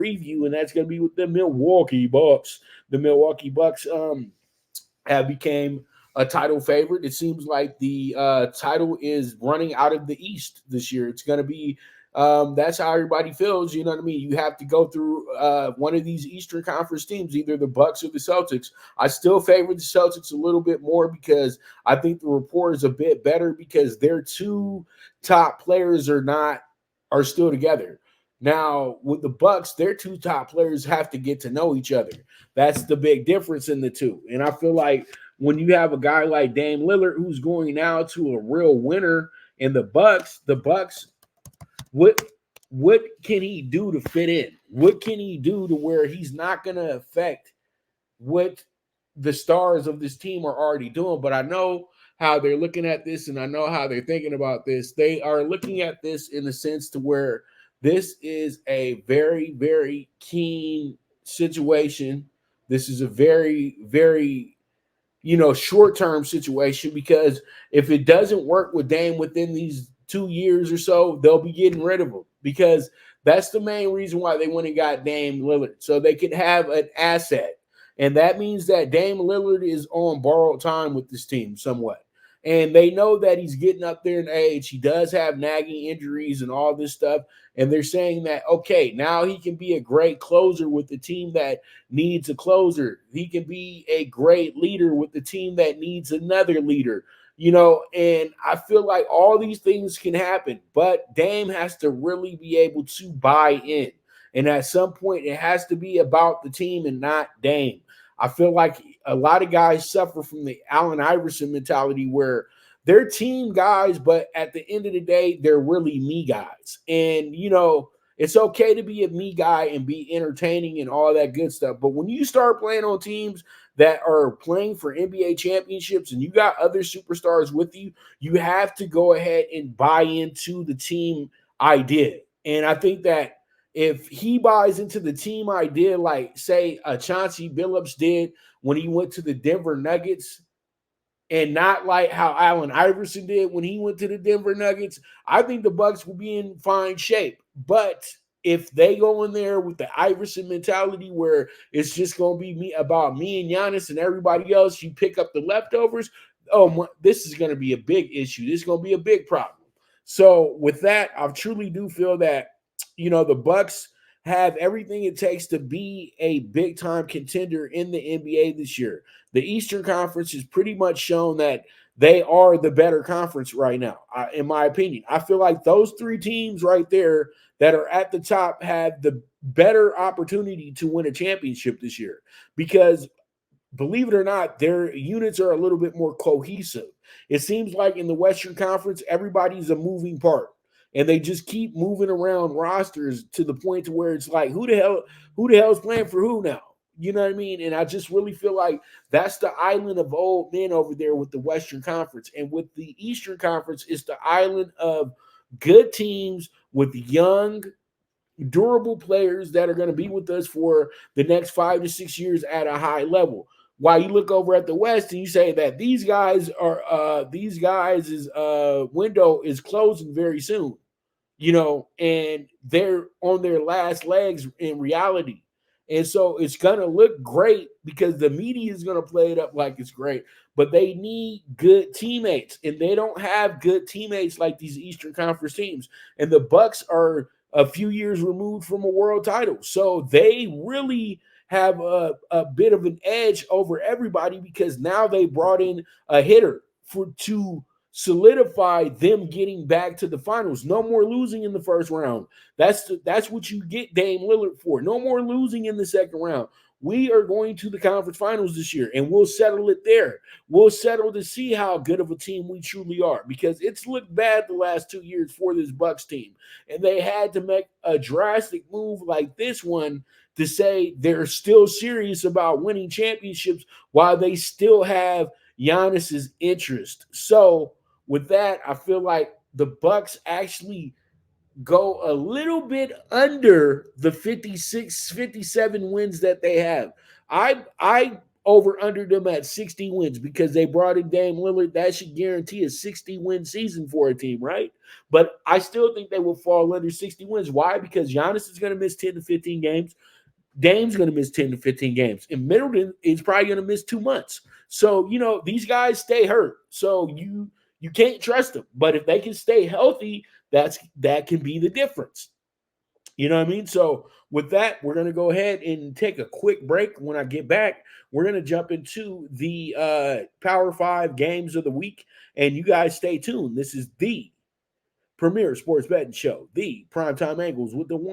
preview, and that's going to be with the Milwaukee Bucks. The Milwaukee Bucks have became a title favorite. It seems like the title is running out of the East this year. It's going to be that's how everybody feels. You know what I mean? You have to go through one of these Eastern Conference teams, either the Bucks or the Celtics. I still favor the Celtics a little bit more because I think the rapport is a bit better because their two top players are still together. Now with the Bucks, their two top players have to get to know each other. That's the big difference in the two. And I feel like when you have a guy like Dame Lillard who's going now to a real winner in the Bucks, what what can he do to fit in? What can he do to where he's not going to affect what the stars of this team are already doing? But I know how they're looking at this, and I know how they're thinking about this. They are looking at this in the sense to where this is a very, very keen situation. This is a very, very short-term situation because if it doesn't work with Dame within these 2 years or so, they'll be getting rid of him because that's the main reason why they went and got Dame Lillard, so they could have an asset. And that means that Dame Lillard is on borrowed time with this team somewhat. And they know that he's getting up there in age. He does have nagging injuries and all this stuff. And they're saying that, okay, now he can be a great closer with the team that needs a closer. He can be a great leader with the team that needs another leader. And I feel like all these things can happen, but Dame has to really be able to buy in. And at some point, it has to be about the team and not Dame. I feel like a lot of guys suffer from the Allen Iverson mentality where they're team guys, but at the end of the day, they're really me guys. And, it's okay to be a me guy and be entertaining and all that good stuff. But when you start playing on teams that are playing for NBA championships and you got other superstars with you, you have to go ahead and buy into the team idea. And I think that if he buys into the team idea, like say Chauncey Billups did when he went to the Denver Nuggets, and not like how Allen Iverson did when he went to the Denver Nuggets, I think the Bucks will be in fine shape. But if they go in there with the Iverson mentality where it's just going to be about me and Giannis and everybody else, you pick up the leftovers, this is going to be a big issue. This is going to be a big problem. So with that, I truly do feel that, the Bucks have everything it takes to be a big time contender in the NBA this year. The Eastern Conference has pretty much shown that they are the better conference right now, in my opinion. I feel like those three teams right there that are at the top have the better opportunity to win a championship this year because, believe it or not, their units are a little bit more cohesive. It seems like in the Western Conference, everybody's a moving part. And they just keep moving around rosters to the point to where it's like, who the hell is playing for who now? You know what I mean? And I just really feel like that's the island of old men over there with the Western Conference. And with the Eastern Conference, it's the island of good teams with young, durable players that are going to be with us for the next 5 to 6 years at a high level. While you look over at the West and you say that these guys' window is closing very soon, and they're on their last legs in reality. And so it's going to look great because the media is going to play it up like it's great, but they need good teammates, and they don't have good teammates like these Eastern Conference teams. And the Bucks are a few years removed from a world title. So they really have a bit of an edge over everybody because now they brought in a hitter to solidify them getting back to the finals. No more losing in the first round. That's what you get Dame Lillard for. No more losing in the second round. We are going to the conference finals this year, and we'll settle it there. We'll settle to see how good of a team we truly are because it's looked bad the last 2 years for this Bucks team, and they had to make a drastic move like this one to say they're still serious about winning championships while they still have Giannis's interest. So with that, I feel like the Bucks actually go a little bit under the 56, 57 wins that they have. I over under them at 60 wins because they brought in Dame Lillard. That should guarantee a 60-win season for a team, right? But I still think they will fall under 60 wins. Why? Because Giannis is going to miss 10 to 15 games. Dame's going to miss 10 to 15 games. And Middleton is probably going to miss 2 months. So, these guys stay hurt. So you can't trust them. But if they can stay healthy, that can be the difference. You know what I mean? So with that, we're going to go ahead and take a quick break. When I get back, we're going to jump into the Power 5 games of the week. And you guys stay tuned. This is the premier sports betting show, the Primetime Angles with the one.